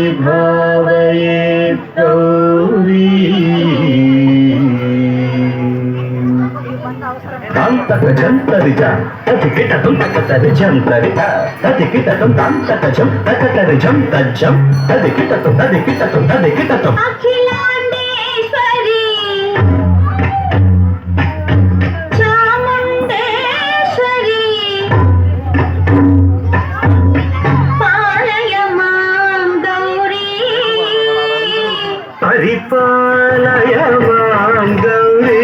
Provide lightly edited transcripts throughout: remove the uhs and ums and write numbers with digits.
अंतर्विभावये गौरी जंतरिजा तथिकिटतुं तकतरिजं तरिता तथिकिटतुं तकतजं तकतरिजं तज्जं तथिकिटतुं तथिकिटतुं तथिकिटतुं अखिलांडेश्वरी चामुंडेश्वरी पालय मां गौरी परिपालय मां गौरी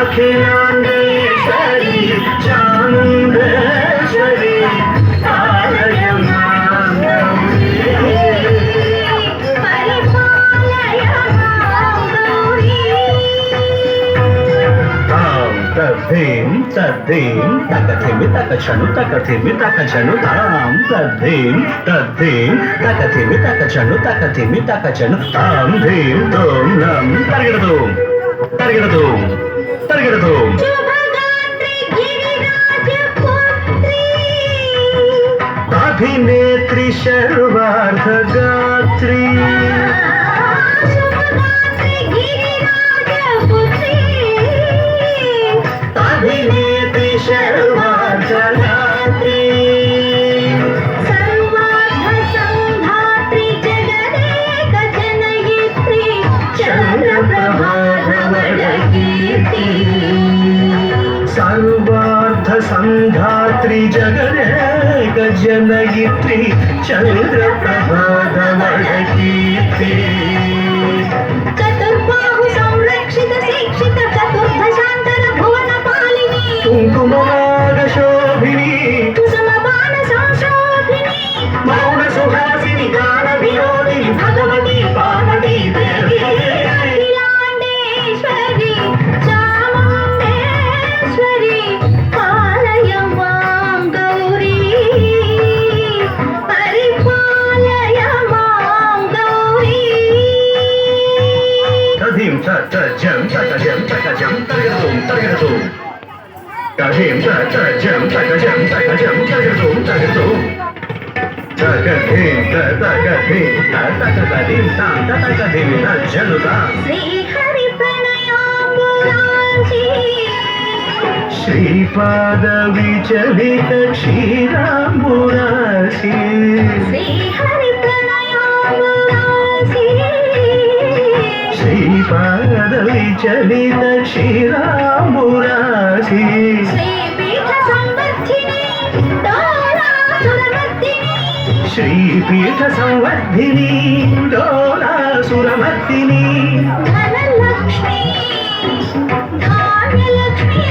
अखिलांडेश्वरी चामुंडेश्वरी पालय मां गौरी परिपालय मां गौरी तां तद्धीं तद्धीं तकथिमि तकचनु तकथिमि तकचनु तां तद्धीं तद्धीं तकथिमि तकचनु तकथिमि तकचनु तां धीं तों नं तर्गिडतुं तर्गिडतुं तर्गिडतुं शुभगात्री गिरिराजपुत्री अभिनेत्री सर्वार्धगात्री शुभगात्री गिरिराजपुत्री अभिनेत्री सर्वार्धगात्री सर्वार्थ संधात्री जगदेक जनयित्री चंद्रप्रभाधवलकीर्ति सर्वार्थ संधात्री जगदेक जनयित्री चंद्रप्रभाधवलकीर्ति चतुर्बाहु संरक्षित शिक्षित चतुर्दशांतर भुवन पालिनी कुङ्कुमनागशोभिनी कुसुमबाण संशोभिनी मौन सुहासिनी गान विनोदिनी भगवती पार्वती देवी अखिलांडेश्वरी चामुंडेश्वरी पालय मां गौरी परिपालय मां गौरी तधिं तजं तकजं तकजं तर्गतुं तर्गतुं तधिं तजं तकजं तकजं तर्गतुं तर्गतुं तकधिं तकधिं तकधिं तां तकधिं तज्जनुतां श्री हरि प्रणयाम्बुरांसी श्रीपादविचलित क्षीराम्बुरासि श्री हरि प्रणयाम्बुरांसी श्रीपादविचलित क्षीराम्बुरासि श्रीपीठ संवर्धिनी डोलासुरमर्दिनी श्रीपीठ संवर्धिनी डोलासुरमर्दिनी धनलक्ष्मी धान्यलक्ष्मी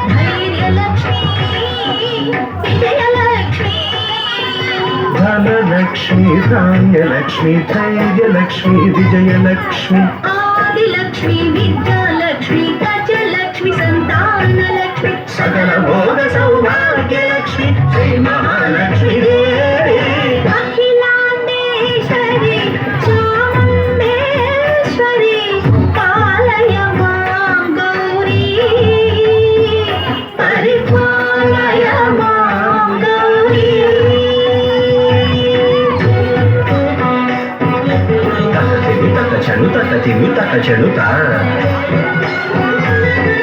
धैर्यलक्ष्मी विजयलक्ष्मी धनलक्ष्मी धान्यलक्ष्मी धैर्यलक्ष्मी विजयलक्ष्मी आदिलक्ष्मी विद्यालक्ष्मी गजलक्ष्मी संतानलक्ष्मी सकल भोग सौभाग्यलक्ष्मी श्री महालक्ष्मी देवी अखिलांडेश्वरी चामुंडेश्वरी पालय मां गौरी परिपालय मां गौरी तकचनु तकथिमि तकचनु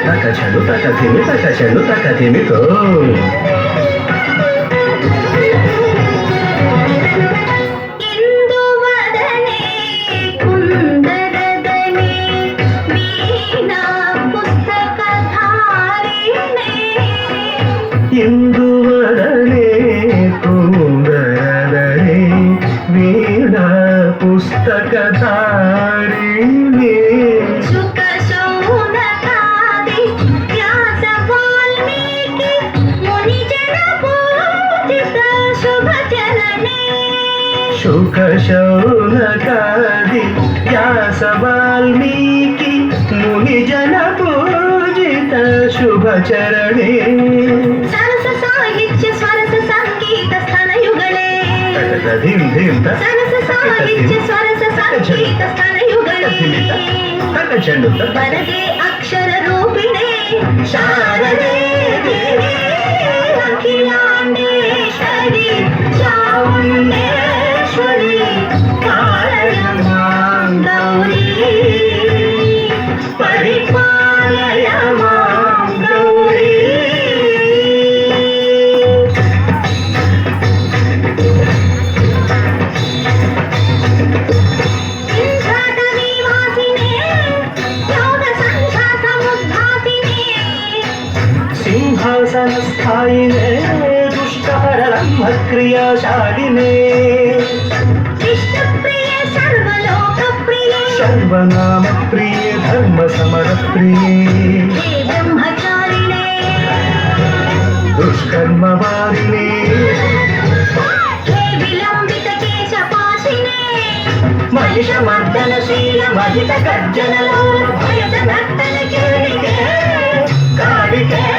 तकचनु तकथिमि तकचनु तकथिमि तो इंदुवदने कुंदरदने वीणा पुस्तकधारिणे इंदुवदने कुंदरदने वीणा पुस्तकधारिणे सुख शौनकादि व्यास वाल्मीकि मुनिजन पूजित शुभ चरणे शुक शौनकादि व्यास वाल्मीकि मुनिजन पूजित शुभ चरणे सरस साहित्य स्वरस संगीत स्तनयुगले धीम धीम सरस साहित्य स्वरस संगीत स्तनयुगले तकचनु वरदे अक्षर रूपिणे शारदे देवी ಸಿಂಹಾಸನ ಸ್ಥಾಯಿನೇ ದುಷ್ಟಹರಳಂಬ ಕ್ರಿಯಾಶಾಲಿನೇ ವಿಷ್ಣುಪ್ರಿಯೆ ಸರ್ವಲೋಕಪ್ರಿಯೆ ಸರ್ವನಾಮ ಪ್ರಿಯೆ ಧರ್ಮ ಸಮರ ಪ್ರಿಯೆ ಹೇ ಬ್ರಹ್ಮಚಾರಿಣೆ ದುಷ್ಕರ್ಮ ವಾರಿಣೆ ಹೇ ವಿಲಂಬಿತ ಕೇಶಪಾಶಿನೇ ಮಹಿಷ ಮರ್ದನಶೀಲ ಮಹಿತ ಗರ್ಜನ ಭಯದ ನರ್ತನ ಕೇಳಿಕೆ ಕಾಡಿಕೆ